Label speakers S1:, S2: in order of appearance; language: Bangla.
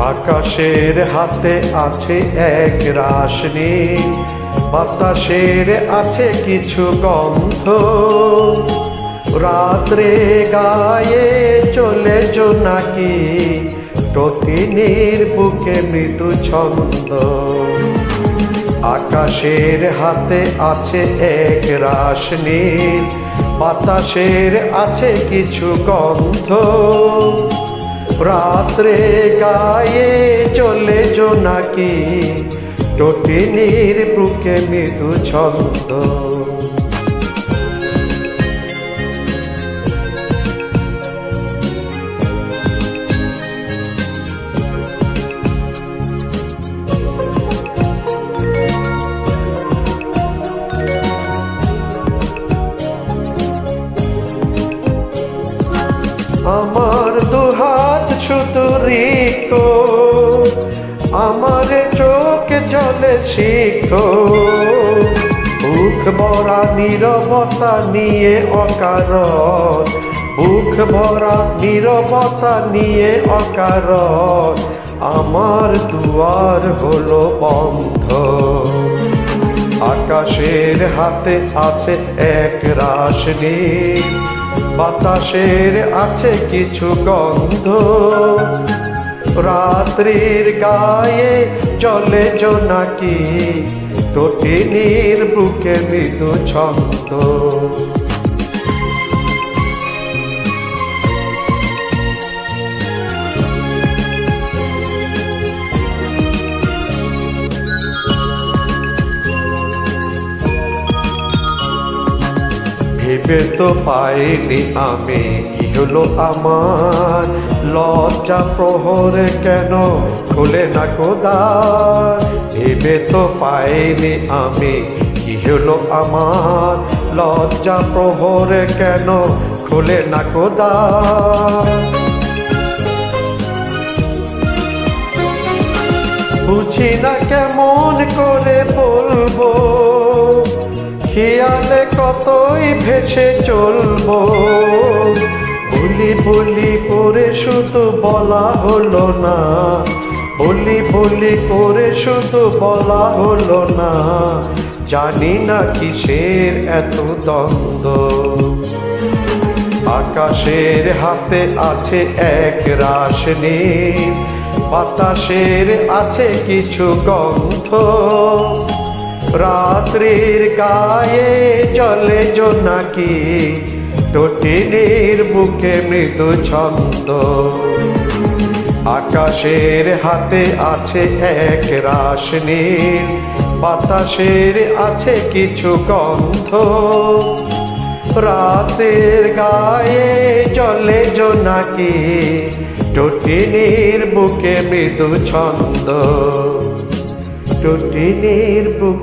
S1: আকাশের হাতে আছে এক রাশ নীল, বাতাসের আছে কিছু গন্ধ। রাত্রে গায়ে চলে জোনাকি, তটিনীর বুকে মৃদু ছন্দ। আকাশের হাতে আছে এক রাশ নীল, বাতাসের আছে কিছু গন্ধ। রাত্রে গায়ে চলে জোনাকি, তটিনীর বুকে মৃদু ছন্দ। আমার দুহাত শুধু রিক্ত, আমার চোখ জলে সিক্ত। বুক ভরা নীরবতা নিয়ে অকারণ, বুক ভরা নীরবতা নিয়ে অকারণ। আমার দুয়ার হলো বন্ধ। আকাশের হাতে আছে এক রাশ নীল, বাতাসের আছে কিছু গন্ধ। রাত্রির গায়ে চলে জোনাকি, তটিনীর বুকে মৃদু ছন্দ। ভেবে তো পাইনি আমি কি হলো আমার, লজ্জা প্রহরে কেন খুলে না দ্বার। ভেবে তো পাইনি আমি কি হলো আমার, লজ্জা প্রহরে কেন খুলে না দ্বার। বুঝি না কেমন করে বলবো, খেয়ালে কতই ভেসে চলবো। বলি বলি করে শুধু বলা হলো না, বলি বলি করে শুধু বলা হলো না। জানি না কিসের এত দ্বন্দ্ব। আকাশের হাতে আছে এক রাশ নীল, বাতাসের আছে কিছু গন্ধ। রাত্রির গায়ে চলে জোনাকি, তটিনীর বুকে মৃদু ছন্দ। আকাশের হাতে আছে এক রাশ নীল, বাতাসের আছে কিছু গন্ধ। রাতের গায়ে চলে জোনাকি, তটিনীর বুকে মৃদু ছন্দ। তটিনীর বুকে